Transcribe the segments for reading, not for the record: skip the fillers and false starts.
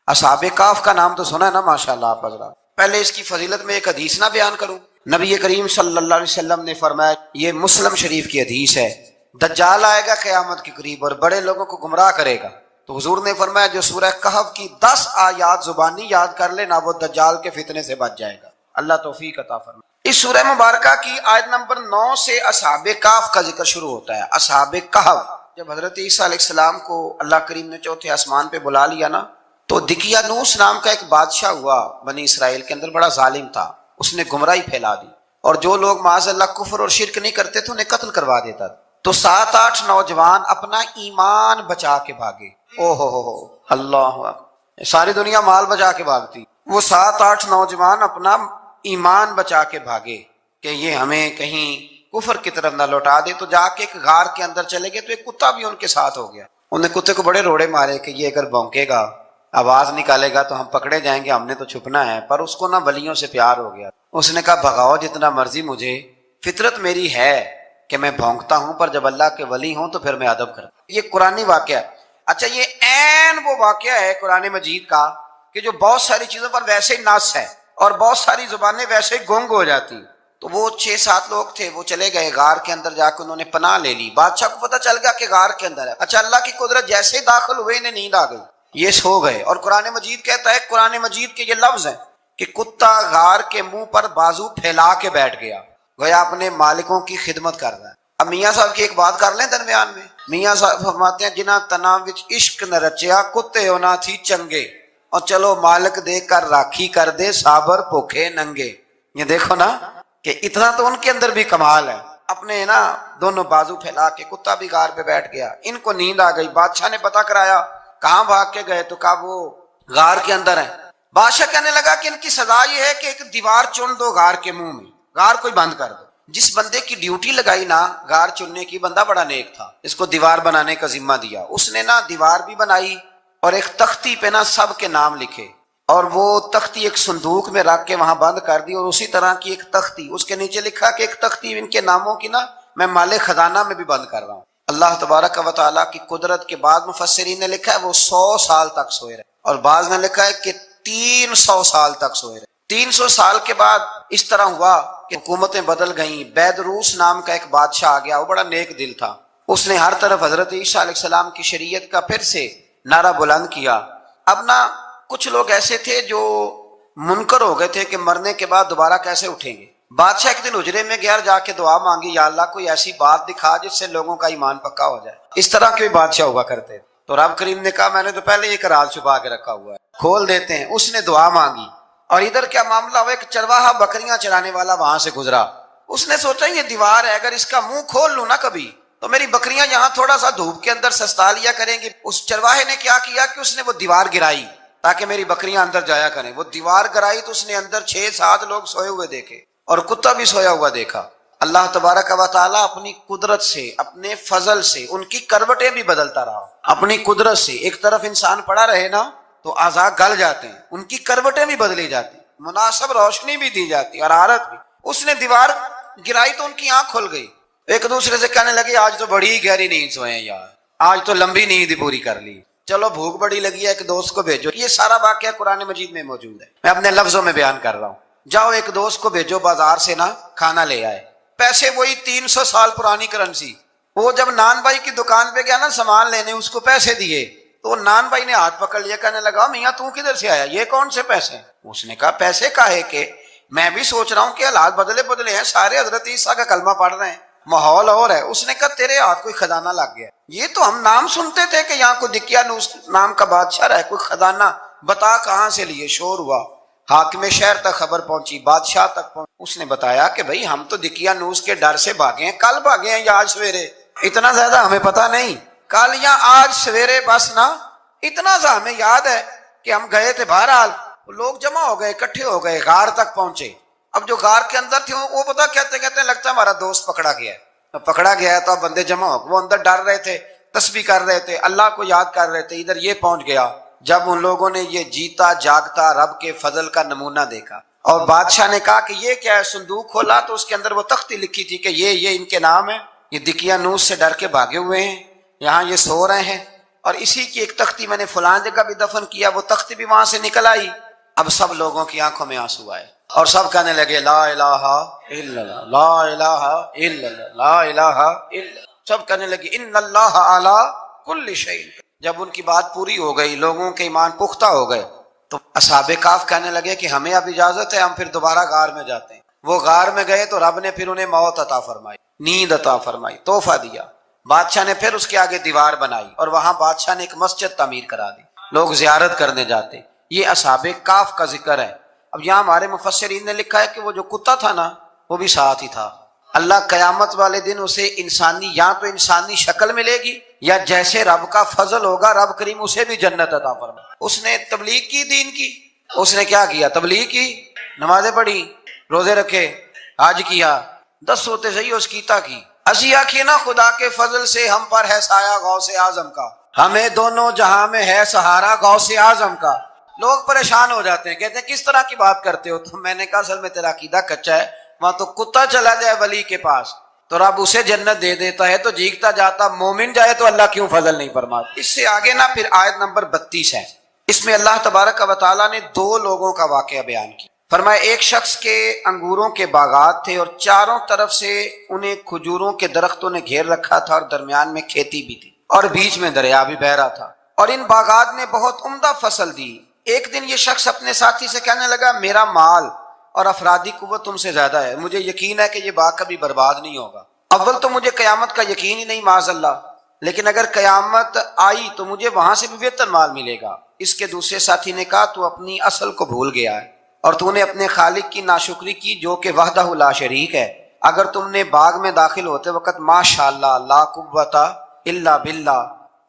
اصحاب کہف کا نام تو سنا ہے نا ماشاءاللہ آپ حضرات. پہلے اس کی فضیلت میں ایک حدیث نہ بیان کروں. نبی کریم صلی اللہ علیہ وسلم نے فرمایا، یہ مسلم شریف کی حدیث ہے، دجال آئے گا قیامت کے قریب اور بڑے لوگوں کو گمراہ کرے گا. تو حضور نے فرمایا جو سورہ کہف کی 10 آیات زبانی یاد کر لے نا، وہ دجال کے فتنے سے بچ جائے گا. اللہ توفیق عطا فرمائے. اس سورہ مبارکہ کی آیت نمبر 9 سے اصحاب کہف کا ذکر شروع ہوتا ہے. اصحاب کہف، جب حضرت عیسیٰ علیہ السلام کو اللہ کریم نے چوتھے آسمان پہ بلا لیا نا، تو دقیانوس نام کا ایک بادشاہ ہوا بنی اسرائیل کے اندر، بڑا ظالم تھا. اس نے گمراہی پھیلا دی اور جو لوگ معاذ اللہ کفر اور شرک نہیں کرتے تھے انہیں قتل کروا دیتا. تو 7-8 نوجوان اپنا ایمان بچا کے بھاگے. او ہو اللہ اکبر، ساری دنیا مال بچا کے بھاگتی، وہ 7-8 نوجوان اپنا ایمان بچا کے بھاگے کہ یہ ہمیں کہیں کفر کی طرف نہ لوٹا دے. تو جا کے ایک غار کے اندر چلے گئے تو ایک کتا بھی ان کے ساتھ ہو گیا. انہیں کتے کو بڑے روڑے مارے کہ یہ اگر بھونکے گا، آواز نکالے گا تو ہم پکڑے جائیں گے، ہم نے تو چھپنا ہے. پر اس کو نا ولیوں سے پیار ہو گیا. اس نے کہا بھگاؤ جتنا مرضی مجھے، فطرت میری ہے کہ میں بھونکتا ہوں، پر جب اللہ کے ولی ہوں تو پھر میں ادب کرتا ہوں. یہ قرآنی واقعہ ہے. اچھا، یہ عین وہ واقعہ ہے قرآن مجید کا کہ جو بہت ساری چیزوں پر ویسے ہی نص ہے اور بہت ساری زبانیں ویسے ہی گنگ ہو جاتی. تو وہ 6-7 لوگ تھے، وہ چلے گئے غار کے اندر، جا کے انہوں نے پناہ لے لی. بادشاہ کو پتہ چل گیا کہ غار کے اندر ہے. اچھا، اللہ کی قدرت، جیسے ہی داخل ہوئے انہیں نیند آ گئی، یہ سو گئے. اور قرآن مجید کہتا ہے، قرآن مجید کے یہ لفظ ہیں کہ کتا غار کے منہ پر بازو پھیلا کے بیٹھ گیا، گویا اپنے مالکوں کی خدمت کر رہا ہے. اب میاں صاحب کی ایک بات کر لیں درمیان میں. میاں صاحب فرماتے ہیں جنہ تنا وچ عشق نہ رچیا، کتے ہونا تھی چنگے، اور چلو مالک دے کر راکھی کر دے، صابر بھوکے ننگے. یہ دیکھو نا کہ اتنا تو ان کے اندر بھی کمال ہے. اپنے نا دونوں بازو پھیلا کے کتا بھی غار پہ بیٹھ گیا. ان کو نیند آ گئی. بادشاہ نے پتہ کرایا کہاں بھاگ کے گئے، تو کہا وہ غار کے اندر ہیں. بادشاہ کہنے لگا کہ ان کی سزا یہ ہے کہ ایک دیوار چن دو غار کے منہ میں، غار کوئی بند کر دو. جس بندے کی ڈیوٹی لگائی نا غار چننے کی، بندہ بڑا نیک تھا، اس کو دیوار بنانے کا ذمہ دیا. اس نے نا دیوار بھی بنائی اور ایک تختی پہ نا سب کے نام لکھے، اور وہ تختی ایک صندوق میں رکھ کے وہاں بند کر دی. اور اسی طرح کی ایک تختی اس کے نیچے لکھا کہ ایک تختی ان کے ناموں کی نا میں مال خزانہ میں بھی بند کر رہا ہوں. اللہ تبارک و تعالیٰ کی قدرت کے بعد مفسرین نے لکھا ہے وہ 100 سال تک سوئے رہے، اور بعض نے لکھا ہے کہ 300 سال تک سوئے رہے. 300 سال کے بعد اس طرح ہوا کہ حکومتیں بدل گئیں. بیدروس نام کا ایک بادشاہ آ گیا، وہ بڑا نیک دل تھا. اس نے ہر طرف حضرت عیسیٰ علیہ السلام کی شریعت کا پھر سے نعرہ بلند کیا. اب نا کچھ لوگ ایسے تھے جو منکر ہو گئے تھے کہ مرنے کے بعد دوبارہ کیسے اٹھیں گے. بادشاہ ایک دن حجرے میں گیا، جا کے دعا مانگی، یا اللہ کوئی ایسی بات دکھا جس سے لوگوں کا ایمان پکا ہو جائے. اس طرح کے بھی بادشاہ ہوا کرتے. تو رب کریم نے کہا میں نے تو پہلے ایک راز چھپا کے رکھا ہوا ہے، کھول دیتے ہیں. اس نے دعا مانگی، اور ادھر کیا معاملہ ہوا، ایک چرواہا بکریاں چرانے والا وہاں سے گزرا. اس نے سوچا یہ دیوار ہے، اگر اس کا منہ کھول لوں نا کبھی تو میری بکریاں یہاں تھوڑا سا دھوپ کے اندر سستا لیا کریں گی. اس چرواہے نے کیا کیا کہ اس نے وہ دیوار گرائی تاکہ میری بکریاں اندر جایا کریں. وہ دیوار گرائی تو اس نے اندر 6-7 لوگ سوئے ہوئے دیکھے اور کتا بھی سویا ہوا دیکھا. اللہ تبارک و تعالیٰ اپنی قدرت سے، اپنے فضل سے ان کی کروٹیں بھی بدلتا رہا. اپنی قدرت سے ایک طرف انسان پڑا رہے نا تو اعضاء گل جاتے ہیں، ان کی کروٹیں بھی بدلی جاتی، مناسب روشنی بھی دی جاتی اور حرارت بھی. اس نے دیوار گرائی تو ان کی آنکھ کھل گئی. ایک دوسرے سے کہنے لگے آج تو بڑی گہری نیند سوئے ہیں یار، آج تو لمبی نیند پوری کر لی، چلو بھوک بڑی لگی ہے ایک دوست کو بھیجو. یہ سارا واقعہ قرآن مجید میں موجود ہے، میں اپنے لفظوں میں بیان کر رہا ہوں. جاؤ ایک دوست کو بھیجو بازار سے نا کھانا لے آئے. پیسے وہی 300 سال پرانی کرنسی. وہ جب نان بھائی کی دکان پہ گیا نا سامان لینے، اس کو پیسے دیے تو نان بھائی نے ہاتھ پکڑ لیا، کہنے لگا میاں تو کدھر سے آیا، یہ کون سے پیسے؟ اس نے کہا پیسے کاہے کہ میں بھی سوچ رہا ہوں کہ حالات بدلے ہیں، سارے حضرت عیسیٰ کا کلمہ پڑھ رہے ہیں، ماحول اور ہے. اس نے کہا تیرے ہاتھ کوئی خزانہ لگ گیا. یہ تو ہم نام سنتے تھے کہ یہاں کوئی دقیانوس نام کا بادشاہ رہے، کوئی خزانہ، بتا کہاں سے لیے. شور ہوا، حاکم شہر تک خبر پہنچی، بادشاہ تک پہنچی. اس نے بتایا کہ بھائی ہم تو دقیانوس کے ڈر سے بھاگے ہیں، کل بھاگے ہیں یا آج سویرے، اتنا زیادہ ہمیں پتہ نہیں، کل یا آج سویرے بس نا. اتنا سا ہمیں یاد ہے کہ ہم گئے تھے. بہرحال لوگ جمع ہو گئے، اکٹھے ہو گئے، غار تک پہنچے. اب جو غار کے اندر تھے وہ پتا کہتے کہتے لگتا ہے ہمارا دوست پکڑا گیا ہے. پکڑا گیا ہے تو اب بندے جمع ہو گئے. وہ اندر ڈر رہے تھے، تسبیح کر رہے تھے، اللہ کو یاد کر رہے تھے. ادھر یہ پہنچ گیا. جب ان لوگوں نے یہ جیتا جاگتا رب کے فضل کا نمونہ دیکھا اور بادشاہ نے کہا کہ یہ کیا ہے، صندوق کھولا تو اس کے اندر وہ تختی لکھی تھی کہ یہ ان کے نام ہے، یہ دقیانوس سے ڈر کے بھاگے ہوئے ہیں، یہاں یہ سو رہے ہیں اور اسی کی ایک تختی میں نے فلاں جگہ بھی دفن کیا، وہ تختی بھی وہاں سے نکل آئی۔ اب سب لوگوں کی آنکھوں میں آنسو آئے اور سب کہنے لگے لا الہ الا اللہ، لا الہ الا اللہ، لا الہ الا اللہ۔ سب کہنے لگے ان اللہ علی کل شیء۔ جب ان کی بات پوری ہو گئی، لوگوں کے ایمان پختہ ہو گئے، تو اصحاب کہف کہنے لگے کہ ہمیں اب اجازت ہے، ہم پھر دوبارہ غار میں جاتے ہیں۔ وہ غار میں گئے تو رب نے پھر انہیں موت عطا فرمائی، نیند عطا فرمائی، تحفہ دیا۔ بادشاہ نے پھر اس کے آگے دیوار بنائی اور وہاں بادشاہ نے ایک مسجد تعمیر کرا دی، لوگ زیارت کرنے جاتے۔ یہ اصحاب کہف کا ذکر ہے۔ اب یہاں ہمارے مفسرین نے لکھا ہے کہ وہ جو کتا تھا نا، وہ بھی ساتھ ہی تھا۔ اللہ قیامت والے دن اسے انسانی، یا تو انسانی شکل ملے گی، یا جیسے رب کا فضل ہوگا رب کریم اسے بھی جنت عطا فرمائے۔ اس نے تبلیغ کی، دین کی، اس نے کیا کیا؟ تبلیغ کی، نمازیں پڑھی، روزے رکھے، حج کیا، 10 ہوتے صحیح اس کیتا کی۔ اسی آخی نا خدا کے فضل سے ہم پر ہے سایہ غوث اعظم کا، ہمیں دونوں جہاں میں ہے سہارا غوث اعظم کا۔ لوگ پریشان ہو جاتے ہیں، کہتے ہیں کس طرح کی بات کرتے ہو؟ تو میں نے کہا اصل میں تیرا عقیدہ کچا ہے۔ وہاں تو کتا چلا جائے ولی کے پاس تو رب اسے جنت دے دیتا ہے، تو جیگتا جاتا مومن جائے تو اللہ کیوں فضل نہیں فرماتا؟ اس سے آگے نا پھر آیت نمبر 32 ہے، اس میں اللہ تبارک و تعالیٰ نے 2 لوگوں کا واقعہ بیان کیا۔ فرمایا ایک شخص کے انگوروں کے باغات تھے اور چاروں طرف سے انہیں کھجوروں کے درختوں نے گھیر رکھا تھا، اور درمیان میں کھیتی بھی تھی اور بیچ میں دریا بھی بہ رہا تھا، اور ان باغات نے بہت عمدہ فصل دی۔ ایک دن یہ شخص اپنے ساتھی سے کہنے لگا میرا مال اور افرادی قوت تم سے زیادہ ہے، مجھے یقین ہے کہ یہ باغ کبھی برباد نہیں ہوگا۔ اول تو مجھے قیامت کا یقین ہی نہیں معاذ اللہ، لیکن اگر قیامت آئی تو مجھے وہاں سے بھی بہتر مال ملے گا۔ اس کے دوسرے ساتھی نے کہا تو اپنی اصل کو بھول گیا ہے اور تو نے اپنے خالق کی ناشکری کی جو کہ وحدہ لا شریک ہے۔ اگر تم نے باغ میں داخل ہوتے وقت ماشاءاللہ لا قوت الا باللہ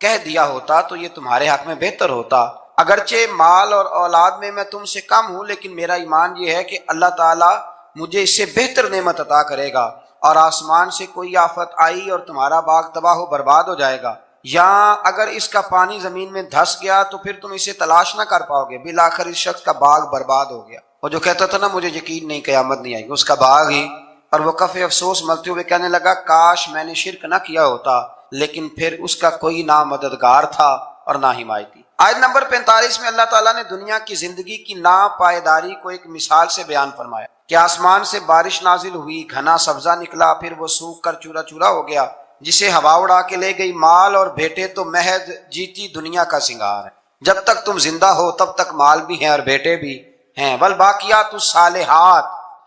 کہہ دیا ہوتا تو یہ تمہارے حق میں بہتر ہوتا۔ اگرچہ مال اور اولاد میں تم سے کم ہوں، لیکن میرا ایمان یہ ہے کہ اللہ تعالیٰ مجھے اس سے بہتر نعمت عطا کرے گا، اور آسمان سے کوئی آفت آئی اور تمہارا باغ تباہ و برباد ہو جائے گا، یا اگر اس کا پانی زمین میں دھس گیا تو پھر تم اسے تلاش نہ کر پاؤ گے۔ بالآخر اس شخص کا باغ برباد ہو گیا۔ وہ جو کہتا تھا نا مجھے یقین نہیں قیامت نہیں آئے گی، اس کا باغ ہی، اور وہ کف افسوس ملتے ہوئے کہنے لگا کاش میں نے شرک نہ کیا ہوتا، لیکن پھر اس کا کوئی نہ مددگار تھا اور نہ حمایتی۔ آیت نمبر 45 میں اللہ تعالیٰ نے دنیا کی زندگی کی ناپائیداری کو ایک مثال سے بیان فرمایا کہ آسمان سے بارش نازل ہوئی، گھنا سبزہ نکلا، پھر وہ سوکھ کر چورا چورا ہو گیا، جسے ہوا اڑا کے لے گئی۔ مال اور بیٹے تو محض جیتی دنیا کا سنگار ہے، جب تک تم زندہ ہو تب تک مال بھی ہیں اور بیٹے بھی ہیں۔ والباقیات الصالحات،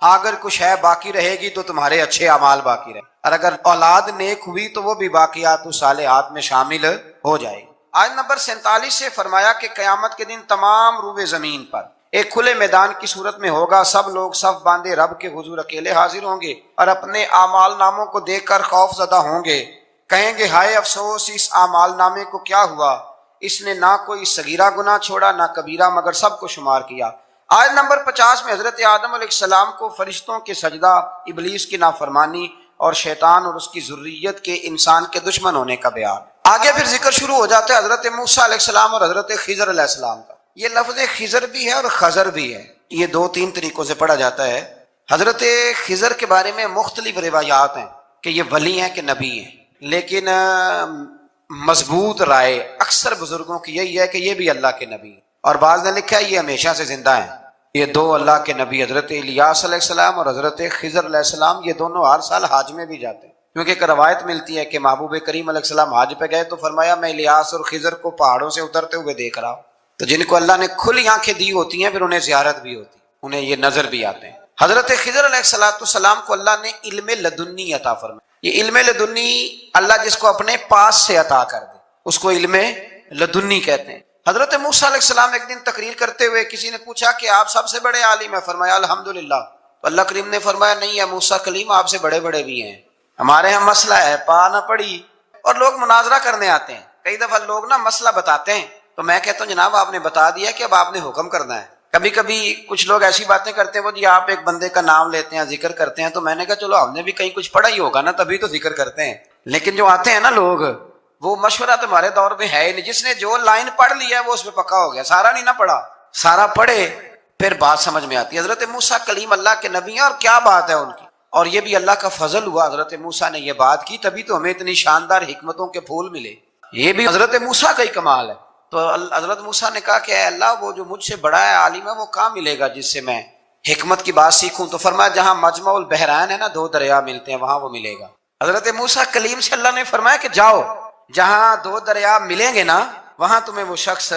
اگر کچھ ہے باقی رہے گی تو تمہارے اچھے اعمال باقی رہے، اور اگر اولاد نیک ہوئی تو وہ بھی باقیات الصالحات میں شامل ہو جائے گی۔ آیت نمبر 47 سے فرمایا کہ قیامت کے دن تمام روئے زمین پر ایک کھلے میدان کی صورت میں ہوگا، سب لوگ صف باندھے رب کے حضور اکیلے حاضر ہوں گے اور اپنے اعمال ناموں کو دیکھ کر خوف زدہ ہوں گے، کہیں گے ہائے افسوس اس اعمال نامے کو کیا ہوا، اس نے نہ کوئی صغیرہ گناہ چھوڑا نہ کبیرہ، مگر سب کو شمار کیا۔ آیت نمبر 50 میں حضرت آدم علیہ السلام کو فرشتوں کے سجدہ، ابلیس کی نافرمانی اور شیطان اور اس کی ذریت کے انسان کے دشمن ہونے کا بیان۔ آگے پھر ذکر شروع ہو جاتا ہے حضرت موسیٰ علیہ السلام اور حضرت خضر علیہ السلام کا۔ یہ لفظ خضر بھی ہے اور خضر بھی ہے، یہ 2-3 طریقوں سے پڑھا جاتا ہے۔ حضرت خضر کے بارے میں مختلف روایات ہیں کہ یہ ولی ہیں کہ نبی ہیں، لیکن مضبوط رائے اکثر بزرگوں کی یہی ہے کہ یہ بھی اللہ کے نبی ہیں، اور بعض نے لکھا ہے یہ ہمیشہ سے زندہ ہیں۔ یہ 2 اللہ کے نبی حضرت الیاس علیہ السلام اور حضرت خضر علیہ السلام، یہ دونوں ہر سال حج میں بھی جاتے ہیں، کیونکہ ایک روایت ملتی ہے کہ محبوب کریم علیہ السلام حج پہ گئے تو فرمایا میں الیاس اور خضر کو پہاڑوں سے اترتے ہوئے دیکھ رہا ہوں۔ تو جن کو اللہ نے کھلی آنکھیں دی ہوتی ہیں پھر انہیں زیارت بھی ہوتی ہے، انہیں یہ نظر بھی آتے ہیں۔ حضرت خضر علیہ السلام کو اللہ نے علم لدنی عطا فرمایا۔ یہ علم لدنی اللہ جس کو اپنے پاس سے عطا کر دے اس کو علم لدنی کہتے ہیں۔ حضرت موسیٰ علیہ السلام ایک دن تقریر کرتے ہوئے کسی نے پوچھا کہ آپ سب سے بڑے عالم ہیں، فرمایا الحمدللہ۔ تو اللہ کریم نے فرمایا نہیں ہے موسیٰ کلیم، آپ سے بڑے بڑے بھی ہیں، ہمارے ہاں مسئلہ ہے پا نہ پڑی، اور لوگ مناظرہ کرنے آتے ہیں۔ کئی دفعہ لوگ نا مسئلہ بتاتے ہیں تو میں کہتا ہوں جناب آپ نے بتا دیا کہ اب آپ نے حکم کرنا ہے۔ کبھی کبھی کچھ لوگ ایسی باتیں کرتے ہیں وہ جی آپ ایک بندے کا نام لیتے ہیں ذکر کرتے ہیں، تو میں نے کہا چلو ہم نے بھی کہیں کچھ پڑھا ہی ہوگا نا تبھی تو ذکر کرتے ہیں، لیکن جو آتے ہیں نا لوگ وہ مشورہ تمہارے دور میں ہے ہی نہیں، جس نے جو لائن پڑھ لی ہے وہ اس پہ پکا ہو گیا، سارا نہیں نہ پڑھا، سارا پڑھے پھر بات سمجھ میں آتی ہے۔ حضرت موسیٰ کلیم اللہ کے نبی ہیں اور کیا بات ہے ان کی، اور یہ بھی اللہ کا فضل ہوا، حضرت موسیٰ نے یہ بات کی تبھی تو ہمیں اتنی شاندار حکمتوں کے پھول ملے۔ یہ بھی حضرت موسیٰ کا ہی کمال ہے. تو حضرت موسیٰ نے کہا کہ اے اللہ وہ جو مجھ سے بڑا ہے عالم ہے وہ کہاں ملے گا جس سے میں حکمت کی بات سیکھوں؟ تو فرمایا جہاں مجمع البحرین ہے نا، دو دریا ملتے ہیں، وہاں وہ ملے گا. حضرت موسیٰ کلیم سے اللہ نے فرمایا کہ جاؤ جہاں دو دریا ملیں گے نا وہاں تمہیں وہ شخص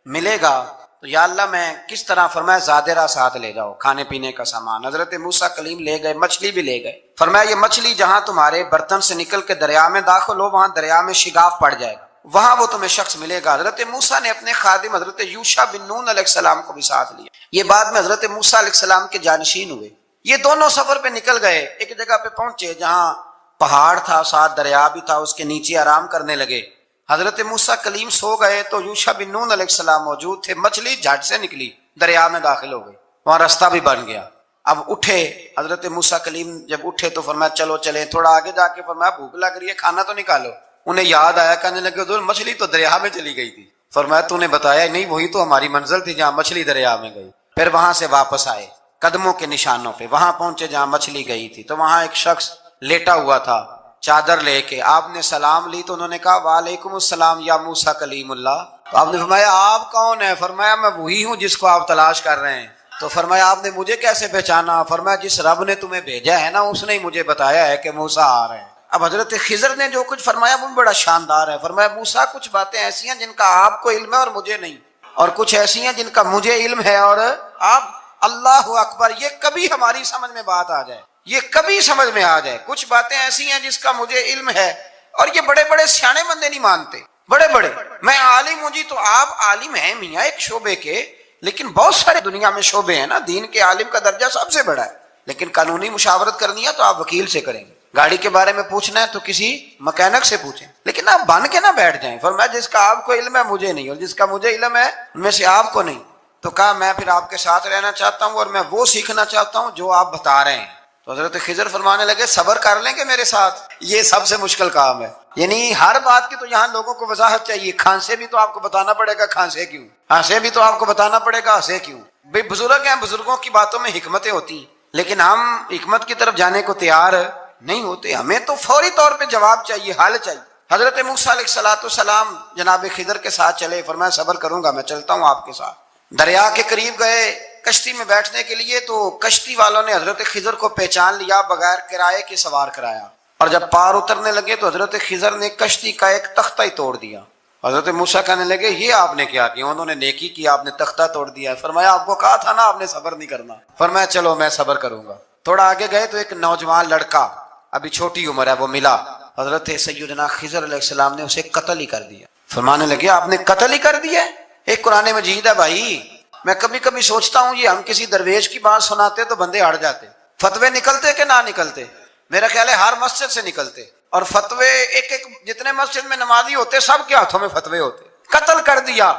ملے گا. تو یا اللہ میں کس طرح؟ فرمایا زادرہ ساتھ لے جاؤ، کھانے پینے کا سامان. حضرت موسیٰ کلیم لے گئے، مچھلی بھی لے گئے. فرمایا یہ مچھلی جہاں تمہارے برتن سے نکل کے دریا میں داخل ہو وہاں دریا میں شگاف پڑ جائے گا، وہاں وہ تمہیں شخص ملے گا. حضرت موسیٰ نے اپنے خادم حضرت یوشع بن نون علیہ السلام کو بھی ساتھ لیا. یہ بعد میں حضرت موسیٰ علیہ السلام کے جانشین ہوئے. یہ دونوں سفر پہ نکل گئے، ایک جگہ پہ پہنچے جہاں پہاڑ تھا، ساتھ دریا بھی تھا، اس کے نیچے آرام کرنے لگے. حضرت موسیٰ کلیم سو گئے تو یوشع بن نون علیہ السلام موجود تھے. مچھلی جھٹ سے نکلی، دریا میں داخل ہو گئی، وہاں راستہ بھی بن گیا. اب اٹھے حضرت موسیٰ کلیم، جب اٹھے تو فرمایا چلو چلیں. تھوڑا آگے جا کے فرمایا بھوک لگ رہی ہے، کھانا تو نکالو. انہیں یاد آیا، کہنے لگے حضور مچھلی تو دریا میں چلی گئی تھی. فرمایا تو نے بتایا نہیں، وہی تو ہماری منزل تھی جہاں مچھلی دریا میں گئی. پھر وہاں سے واپس آئے قدموں کے نشانوں پہ، وہاں پہنچے جہاں مچھلی گئی تھی. تو وہاں ایک شخص لیٹا ہوا تھا چادر لے کے. آپ نے سلام لی تو انہوں نے کہا وعلیکم السلام یا موسیٰ کلیم اللہ. تو آپ نے فرمایا آپ کون ہیں؟ فرمایا میں وہی ہوں جس کو آپ تلاش کر رہے ہیں. تو فرمایا آپ نے مجھے کیسے پہچانا؟ فرمایا جس رب نے تمہیں بھیجا ہے نا اس نے ہی مجھے بتایا ہے کہ موسیٰ آ رہے ہیں. اب حضرت خضر نے جو کچھ فرمایا وہ بڑا شاندار ہے. فرمایا موسیٰ کچھ باتیں ایسی ہیں جن کا آپ کو علم ہے اور مجھے نہیں، اور کچھ ایسی ہیں جن کا مجھے علم ہے اور آپ. اللہ اکبر، یہ کبھی ہماری سمجھ میں بات آ جائے، یہ کبھی سمجھ میں آ جائے. کچھ باتیں ایسی ہیں جس کا مجھے علم ہے، اور یہ بڑے بڑے سیانے بندے نہیں مانتے، بڑے بڑے میں عالم ہوں جی. تو آپ عالم ہیں میاں ایک شعبے کے، لیکن بہت سارے دنیا میں شعبے ہیں نا. دین کے عالم کا درجہ سب سے بڑا ہے، لیکن قانونی مشاورت کرنی ہے تو آپ وکیل سے کریں گے. گاڑی کے بارے میں پوچھنا ہے تو کسی مکینک سے پوچھیں، لیکن آپ بن کے نہ بیٹھ جائیں. فرمایا جس کا آپ کو علم ہے مجھے نہیں، اور جس کا مجھے علم ہے ان میں سے آپ کو نہیں. تو کہا میں پھر آپ کے ساتھ رہنا چاہتا ہوں اور میں وہ سیکھنا چاہتا ہوں جو آپ بتا رہے ہیں. تو حضرت خضر فرمانے لگے صبر کر لیں گے میرے ساتھ، یہ سب سے مشکل کام ہے. یعنی ہر بات کی تو یہاں لوگوں کو وضاحت چاہیے. کھانسے بھی تو آپ کو بتانا پڑے گا کھانسے کیوں، ہنسے بھی تو آپ کو بتانا پڑے گا ہنسے کیوں. بھئی بزرگ ہیں، بزرگوں کی باتوں میں حکمتیں ہوتی ہیں، لیکن ہم حکمت کی طرف جانے کو تیار نہیں ہوتے. ہمیں تو فوری طور پہ جواب چاہیے، حل چاہیے. حضرت موسیٰ علیہ السلام جناب خضر کے ساتھ چلے. فرمایا صبر کروں گا، میں چلتا ہوں آپ کے ساتھ. دریا کے قریب گئے کشتی میں بیٹھنے کے لیے، تو کشتی والوں نے حضرت خضر کو پہچان لیا، بغیر کرائے کے سوار کرایا. اور جب پار اترنے لگے تو حضرت خضر نے کشتی کا ایک تختہ ہی توڑ دیا. حضرت موسیٰ کہنے لگے یہ آپ نے کیا کیا؟ انہوں نے نیکی کی، آپ نے تختہ توڑ دیا. فرمایا آپ کو کہا تھا نا آپ نے صبر نہیں کرنا. فرمایا چلو میں صبر کروں گا. تھوڑا آگے گئے تو ایک نوجوان لڑکا، ابھی چھوٹی عمر ہے، وہ ملا. حضرت سیدنا خضر علیہ السلام نے اسے قتل ہی کر دیا. فرمانے لگے آپ نے قتل ہی کر دیا؟ ایک قرآن مجید ہے بھائی. میں کبھی کبھی سوچتا ہوں یہ ہم کسی درویش کی بات سناتے تو بندے ہٹ جاتے. فتوے نکلتے کہ نہ نکلتے؟ میرا خیال ہے ہر مسجد سے نکلتے. اور فتوے ایک جتنے مسجد میں نمازی ہوتے سب کے ہاتھوں میں فتوے ہوتے. قتل کر دیا،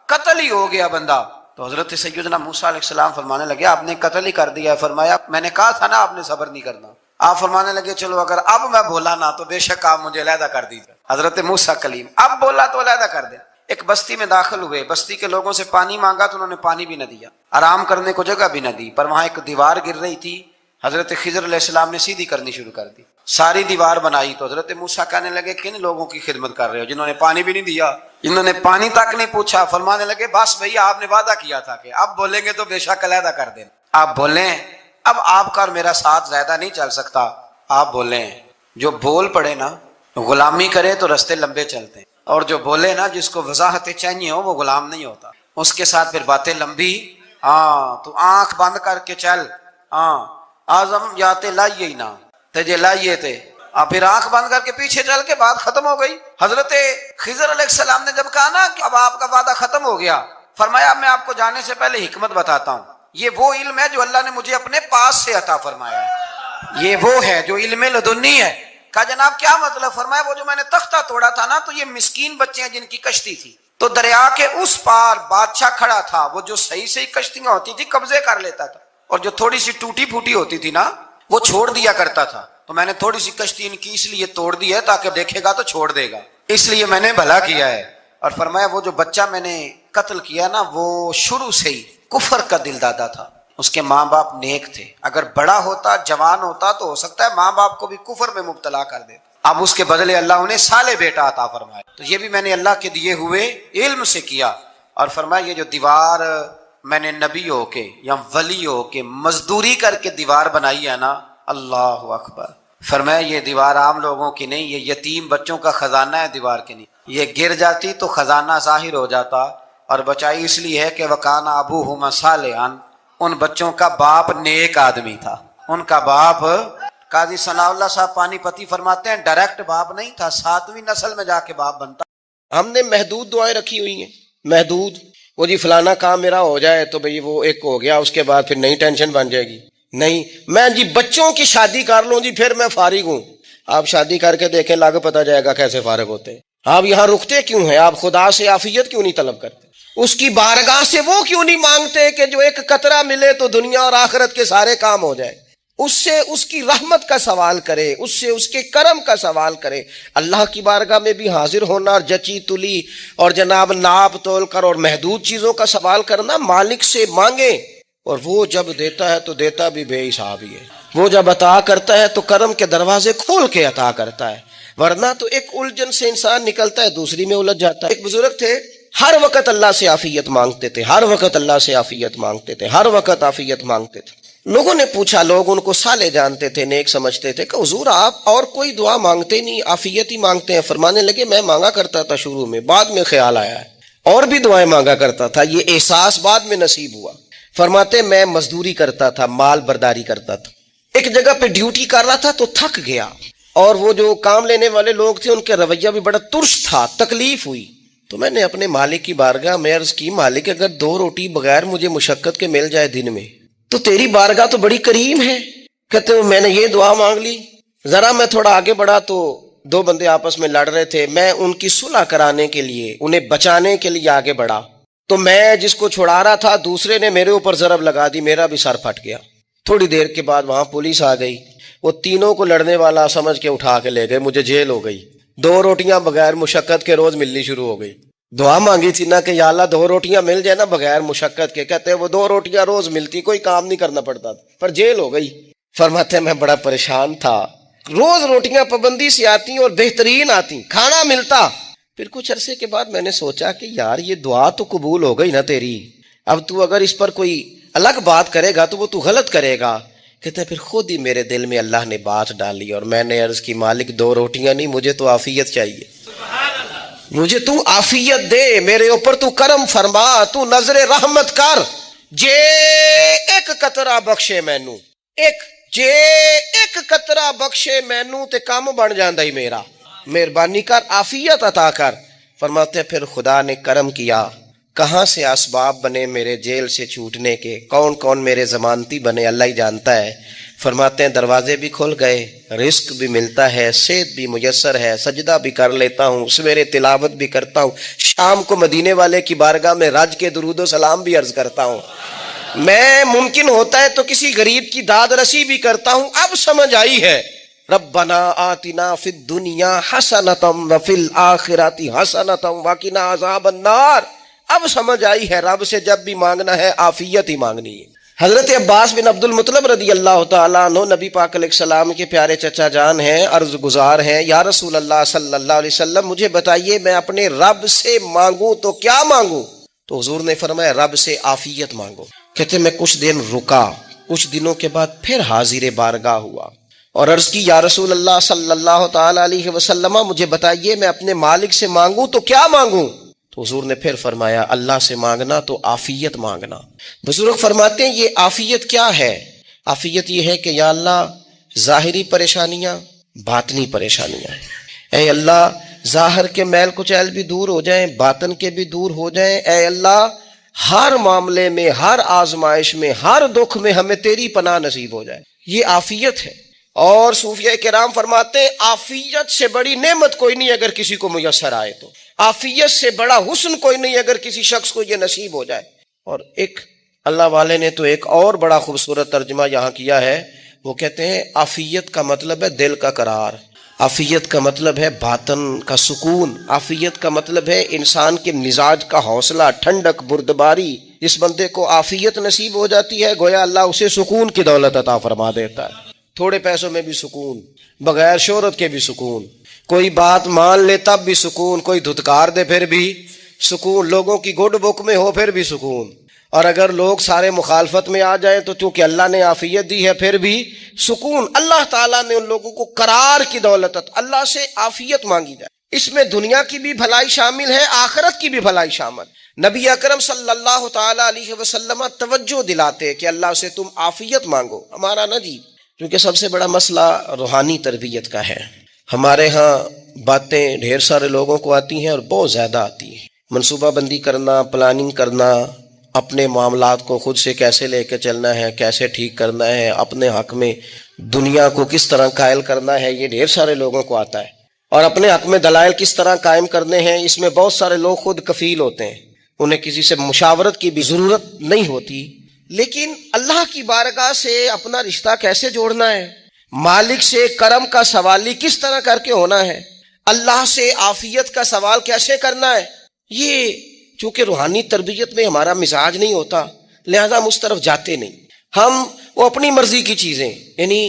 قتل ہی ہو گیا بندہ. تو حضرت سیدنا موسیٰ علیہ السلام فرمانے لگے آپ نے قتل ہی کر دیا. فرمایا میں نے کہا تھا نا آپ نے صبر نہیں کرنا. آپ فرمانے لگے چلو اگر اب میں بولا نا تو بے شک آپ مجھے علیحدہ کر دیجیے. حضرت موسیٰ کلیم اب بولا تو علیحدہ کر دے. ایک بستی میں داخل ہوئے، بستی کے لوگوں سے پانی مانگا تو انہوں نے پانی بھی نہ دیا، آرام کرنے کو جگہ بھی نہ دی. پر وہاں ایک دیوار گر رہی تھی، حضرت خضر علیہ السلام نے سیدھی کرنی شروع کر دی. ساری دیوار بنائی. تو حضرت موسیٰ کہنے لگے کن لوگوں کی خدمت کر رہے ہو جنہوں نے پانی بھی نہیں دیا، انہوں نے پانی تک نہیں پوچھا. فرمانے لگے بس بھیا آپ نے وعدہ کیا تھا کہ اب بولیں گے تو بے شک علیحدہ کر دیں. آپ بولیں، اب آپ کا اور میرا ساتھ زیادہ نہیں چل سکتا. آپ بولیں. جو بول پڑے نا غلامی کرے تو رستے لمبے چلتے ہیں، اور جو بولے نا جس کو وضاحتیں چاہیے ہو وہ غلام نہیں ہوتا، اس کے ساتھ پھر باتیں لمبی. تو آنکھ بند کر کے چل. آزم یاتے لائیے ہی نہ تجھے لائیے تھے. پھر آنکھ بند کر کے پیچھے چل کے بات ختم ہو گئی. حضرت خضر علیہ السلام نے جب کہا نا کہ اب آپ کا وعدہ ختم ہو گیا، فرمایا میں آپ کو جانے سے پہلے حکمت بتاتا ہوں. یہ وہ علم ہے جو اللہ نے مجھے اپنے پاس سے عطا فرمایا ہے. یہ وہ ہے جو علم لدنی ہے. کہا جناب کیا مطلب؟ فرمایا وہ جو میں نے تختہ توڑا تھا نا، تو یہ مسکین بچے ہیں جن کی کشتی تھی، تو دریا کے اس پار بادشاہ کھڑا تھا. وہ جو صحیح صحیح کشتیاں ہوتی تھی قبضے کر لیتا تھا، اور جو تھوڑی سی ٹوٹی پھوٹی ہوتی تھی نا وہ چھوڑ دیا کرتا تھا. تو میں نے تھوڑی سی کشتی ان کی اس لیے توڑ دی ہے تاکہ دیکھے گا تو چھوڑ دے گا، اس لیے میں نے بھلا کیا ہے. اور فرمایا وہ جو بچہ میں نے قتل کیا نا وہ شروع سے ہی کفر کا دل دادا تھا، اس کے ماں باپ نیک تھے، اگر بڑا ہوتا جوان ہوتا تو ہو سکتا ہے ماں باپ کو بھی کفر میں مبتلا کر دیتا، اب اس کے بدلے اللہ انہیں صالح بیٹا عطا فرمایا۔ تو یہ بھی میں نے اللہ کے دیے ہوئے علم سے کیا، اور فرمایا یہ جو دیوار میں نے نبی ہو کے یا ولی ہو کے مزدوری کر کے دیوار بنائی ہے نا، اللہ اکبر، فرمایا یہ دیوار عام لوگوں کی نہیں، یہ یتیم بچوں کا خزانہ ہے دیوار کے نہیں، یہ گر جاتی تو خزانہ ظاہر ہو جاتا، اور بچائی اس لیے ہے کہ وکان ابوہما صالحا، ان بچوں کا باپ نیک آدمی تھا، ان کا باپ، قاضی ثناء اللہ صاحب پانی پتی فرماتے ہیں ڈائریکٹ باپ نہیں تھا، 7ویں نسل میں جا کے باپ بنتا۔ ہم نے محدود دعائیں رکھی ہوئی ہیں، محدود، وہ جی فلانا کام میرا ہو جائے تو بھئی وہ ایک ہو گیا، اس کے بعد پھر نئی ٹینشن بن جائے گی، نہیں میں جی بچوں کی شادی کر لوں جی پھر میں فارغ ہوں۔ آپ شادی کر کے دیکھیں، لاگ پتہ جائے گا کیسے فارغ ہوتے ہیں۔ آپ یہاں رکتے کیوں ہیں؟ آپ خدا سے عافیت کیوں نہیں طلب کرتے؟ اس کی بارگاہ سے وہ کیوں نہیں مانگتے کہ جو ایک قطرہ ملے تو دنیا اور آخرت کے سارے کام ہو جائے؟ اس سے اس کی رحمت کا سوال کرے، اس سے اس کے کرم کا سوال کرے۔ اللہ کی بارگاہ میں بھی حاضر ہونا اور جچی تلی اور جناب ناپ تول کر اور محدود چیزوں کا سوال کرنا، مالک سے مانگے، اور وہ جب دیتا ہے تو دیتا بھی بے حساب ہی ہے، وہ جب عطا کرتا ہے تو کرم کے دروازے کھول کے عطا کرتا ہے، ورنہ تو ایک الجھن سے انسان نکلتا ہے دوسری میں الجھ جاتا ہے۔ ایک بزرگ تھے، ہر وقت اللہ سے عافیت مانگتے تھے، ہر وقت اللہ سے عافیت مانگتے تھے، ہر وقت عافیت مانگتے تھے۔ لوگوں نے پوچھا، لوگ ان کو صالح جانتے تھے، نیک سمجھتے تھے، کہ حضور آپ اور کوئی دعا مانگتے نہیں، عافیت ہی مانگتے ہیں؟ فرمانے لگے میں مانگا کرتا تھا شروع میں، بعد میں خیال آیا ہے اور بھی دعائیں مانگا کرتا تھا، یہ احساس بعد میں نصیب ہوا۔ فرماتے میں مزدوری کرتا تھا، مال برداری کرتا تھا، ایک جگہ پہ ڈیوٹی کر رہا تھا تو تھک گیا، اور وہ جو کام لینے والے لوگ تھے ان کے رویہ بھی بڑا ترش تھا، تکلیف ہوئی، تو میں نے اپنے مالک کی بارگاہ میں عرض کی، مالک اگر 2 روٹی بغیر مجھے مشقت کے مل جائے دن میں تو تیری بارگاہ تو بڑی کریم ہے۔ کہتے میں نے یہ دعا مانگ لی، ذرا میں تھوڑا آگے بڑھا تو 2 بندے آپس میں لڑ رہے تھے، میں ان کی صلح کرانے کے لیے، انہیں بچانے کے لیے آگے بڑھا، تو میں جس کو چھڑا رہا تھا دوسرے نے میرے اوپر ضرب لگا دی، میرا بھی سر پھٹ گیا۔ تھوڑی دیر کے بعد وہاں پولیس آ گئی، وہ تینوں کو لڑنے والا سمجھ کے اٹھا کے لے گئے، مجھے جیل ہو گئی۔ 2 روٹیاں بغیر مشقت کے روز ملنی شروع ہو گئی۔ دعا مانگی تھی نا کہ یا اللہ 2 روٹیاں مل جائے نا بغیر مشقت کے، کہتے ہیں وہ 2 روٹیاں روز ملتی، کوئی کام نہیں کرنا پڑتا، پر جیل ہو گئی۔ فرماتے ہیں میں بڑا پریشان تھا، روز روٹیاں پابندی سے آتی اور بہترین آتی، کھانا ملتا۔ پھر کچھ عرصے کے بعد میں نے سوچا کہ یار یہ دعا تو قبول ہو گئی نا تیری، اب تو اگر اس پر کوئی الگ بات کرے گا تو وہ تو غلط کرے گا۔ کہتے ہیں پھر خود ہی میرے دل میں اللہ نے بات ڈالی، اور میں نے عرض کی مالک 2 روٹیاں نہیں، مجھے تو عافیت چاہیے، مجھے تو عافیت دے، میرے اوپر تو کرم فرما، تو نظر رحمت کر، جے ایک قطرہ بخشے مینوں، جے ایک قطرہ بخشے مینوں تے کام بن جاندا ہی میرا، مہربانی کر عافیت عطا کر۔ فرماتے پھر خدا نے کرم کیا، کہاں سے اسباب بنے میرے جیل سے چھوٹنے کے، کون کون میرے ضمانتی بنے اللہ ہی جانتا ہے۔ فرماتے ہیں دروازے بھی کھل گئے، رزق بھی ملتا ہے، صحت بھی میسر ہے، سجدہ بھی کر لیتا ہوں، سویرے تلاوت بھی کرتا ہوں، شام کو مدینے والے کی بارگاہ میں رج کے درود و سلام بھی عرض کرتا ہوں، میں ممکن ہوتا ہے تو کسی غریب کی داد رسی بھی کرتا ہوں۔ اب سمجھ آئی ہے، ربنا آتنا فی الدنیا حسنۃ وفی الآخرۃ حسنۃ وقنا عذاب النار۔ اب سمجھ آئی ہے رب سے جب بھی مانگنا ہے عافیت ہی مانگنی ہے۔ حضرت عباس بن عبد المطلب رضی اللہ تعالیٰ عنہ نبی پاک علیہ السلام کے پیارے چچا جان ہیں، عرض گزار ہیں، یا رسول اللہ صلی اللہ علیہ وسلم مجھے بتائیے میں اپنے رب سے مانگوں تو کیا مانگوں؟ تو حضور نے فرمایا رب سے عافیت مانگو۔ کہتے میں کچھ دن رکا، کچھ دنوں کے بعد پھر حاضر بارگاہ ہوا اور عرض کی، یا رسول اللہ صلی اللہ تعالیٰ علیہ وسلم مجھے بتائیے میں اپنے مالک سے مانگوں تو کیا مانگوں؟ تو حضور نے پھر فرمایا اللہ سے مانگنا تو عافیت مانگنا۔ بزرگ فرماتے ہیں یہ عافیت کیا ہے؟ عافیت یہ ہے کہ یا اللہ ظاہری پریشانیاں، باطنی پریشانیاں، اے اللہ ظاہر کے میل کچیل بھی دور ہو جائیں، باطن کے بھی دور ہو جائیں، اے اللہ ہر معاملے میں، ہر آزمائش میں، ہر دکھ میں ہمیں تیری پناہ نصیب ہو جائے، یہ عافیت ہے۔ اور صوفیہ کرام فرماتے ہیں عافیت سے بڑی نعمت کوئی نہیں اگر کسی کو میسر آئے تو، عافیت سے بڑا حسن کوئی نہیں اگر کسی شخص کو یہ نصیب ہو جائے۔ اور ایک اللہ والے نے تو ایک اور بڑا خوبصورت ترجمہ یہاں کیا ہے، وہ کہتے ہیں عافیت کا مطلب ہے دل کا قرار، عافیت کا مطلب ہے باطن کا سکون، عافیت کا مطلب ہے انسان کے مزاج کا حوصلہ، ٹھنڈک، بردباری، جس بندے کو عافیت نصیب ہو جاتی ہے گویا اللہ اسے سکون کی دولت عطا فرما دیتا ہے. تھوڑے پیسوں میں بھی سکون، بغیر شہرت کے بھی سکون، کوئی بات مان لے تب بھی سکون، کوئی دھتکار دے پھر بھی سکون، لوگوں کی گڈ بک میں ہو پھر بھی سکون. اور اگر لوگ سارے مخالفت میں آ جائیں تو چونکہ اللہ نے عافیت دی ہے پھر بھی سکون. اللہ تعالیٰ نے ان لوگوں کو قرار کی دولت، اللہ سے عافیت مانگی جائے. اس میں دنیا کی بھی بھلائی شامل ہے، آخرت کی بھی بھلائی شامل. نبی اکرم صلی اللہ تعالی علیہ وسلم توجہ دلاتے کہ اللہ سے تم عافیت مانگو. ہمارا نہ جی، کیونکہ سب سے بڑا مسئلہ روحانی تربیت کا ہے. ہمارے ہاں باتیں ڈھیر سارے لوگوں کو آتی ہیں اور بہت زیادہ آتی ہیں. منصوبہ بندی کرنا، پلاننگ کرنا، اپنے معاملات کو خود سے کیسے لے کے چلنا ہے، کیسے ٹھیک کرنا ہے، اپنے حق میں دنیا کو کس طرح قائل کرنا ہے، یہ ڈھیر سارے لوگوں کو آتا ہے. اور اپنے حق میں دلائل کس طرح قائم کرنے ہیں، اس میں بہت سارے لوگ خود کفیل ہوتے ہیں، انہیں کسی سے مشاورت کی بھی ضرورت نہیں ہوتی. لیکن اللہ کی بارگاہ سے اپنا رشتہ کیسے جوڑنا ہے، مالک سے کرم کا سوالی کس طرح کر کے ہونا ہے، اللہ سے عافیت کا سوال کیسے کرنا ہے، یہ چونکہ روحانی تربیت میں ہمارا مزاج نہیں ہوتا لہذا ہم اس طرف جاتے نہیں. ہم وہ اپنی مرضی کی چیزیں، یعنی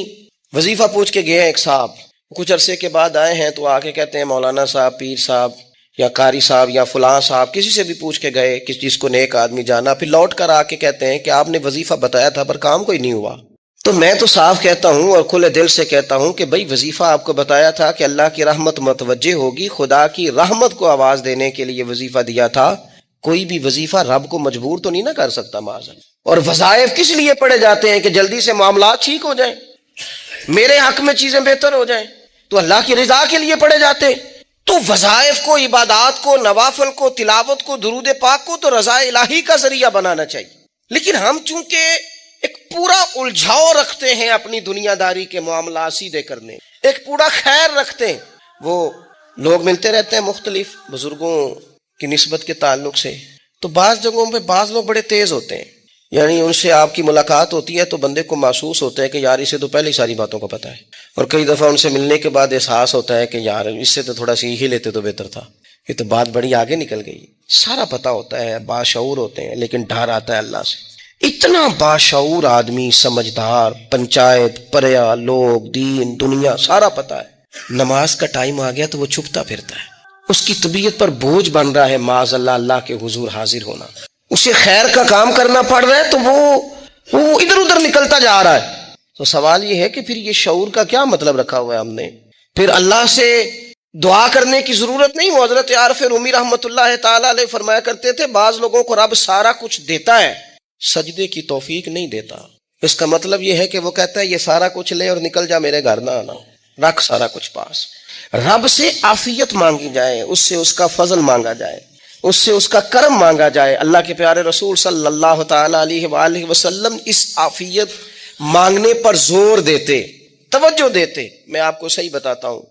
وظیفہ پوچھ کے گئے ہیں ایک صاحب، کچھ عرصے کے بعد آئے ہیں تو آ کے کہتے ہیں مولانا صاحب، پیر صاحب یا قاری صاحب یا فلاں صاحب، کسی سے بھی پوچھ کے گئے کس چیز کو نیک آدمی جانا، پھر لوٹ کر آ کے کہتے ہیں کہ آپ نے وظیفہ بتایا تھا پر کام کوئی نہیں ہوا. تو میں تو صاف کہتا ہوں اور کھلے دل سے کہتا ہوں کہ بھائی وظیفہ آپ کو بتایا تھا کہ اللہ کی رحمت متوجہ ہوگی، خدا کی رحمت کو آواز دینے کے لیے وظیفہ دیا تھا. کوئی بھی وظیفہ رب کو مجبور تو نہیں نہ کر سکتا معاذ. اور وظائف کس لیے پڑھے جاتے ہیں کہ جلدی سے معاملات ٹھیک ہو جائیں، میرے حق میں چیزیں بہتر ہو جائیں، تو اللہ کی رضا کے لیے پڑھے جاتے ہیں. تو وظائف کو، عبادات کو، نوافل کو، تلاوت کو، درود پاک کو تو رضا الہی کا ذریعہ بنانا چاہیے. لیکن ہم چونکہ ایک پورا الجھاؤ رکھتے ہیں اپنی دنیا داری کے معاملات سیدھے کرنے، ایک پورا خیر رکھتے ہیں. وہ لوگ ملتے رہتے ہیں مختلف بزرگوں کی نسبت کے تعلق سے، تو بعض جگہوں پہ بعض لوگ بڑے تیز ہوتے ہیں، یعنی ان سے آپ کی ملاقات ہوتی ہے تو بندے کو محسوس ہوتا ہے کہ یار اسے تو پہلے ہی ساری باتوں کا پتہ ہے. اور کئی دفعہ ان سے ملنے کے بعد احساس ہوتا ہے کہ یار اس سے تو تھوڑا سیکھ ہی لیتے تو بہتر تھا، یہ تو بات بڑی آگے نکل گئی. سارا پتہ ہوتا ہے، باشعور ہوتے ہیں، لیکن ڈر آتا ہے اللہ سے. اتنا باشعور آدمی، سمجھدار، پنچایت، پریا، لوگ، دین، دنیا سارا پتہ ہے، نماز کا ٹائم آ گیا تو وہ چھپتا پھرتا ہے. اس کی طبیعت پر بوجھ بن رہا ہے معاذ اللہ اللہ کے حضور حاضر ہونا، اسے خیر کا کام کرنا پڑ رہا ہے تو وہ ادھر ادھر نکلتا جا رہا ہے. تو سوال یہ ہے کہ پھر یہ شعور کا کیا مطلب رکھا ہوا ہے ہم نے؟ پھر اللہ سے دعا کرنے کی ضرورت نہیں. وہ حضرت عارف رومی رحمۃ اللہ تعالی علیہ فرمایا کرتے تھے بعض لوگوں کو رب سارا کچھ دیتا ہے، سجدے کی توفیق نہیں دیتا. اس کا مطلب یہ ہے کہ وہ کہتا ہے یہ سارا کچھ لے اور نکل جا، میرے گھر نہ آنا، رکھ سارا کچھ پاس. رب سے عافیت مانگی جائے، اس سے اس کا فضل مانگا جائے، اس سے اس کا کرم مانگا جائے. اللہ کے پیارے رسول صلی اللہ تعالی علیہ وآلہ وسلم اس عافیت مانگنے پر زور دیتے، توجہ دیتے. میں آپ کو صحیح بتاتا ہوں،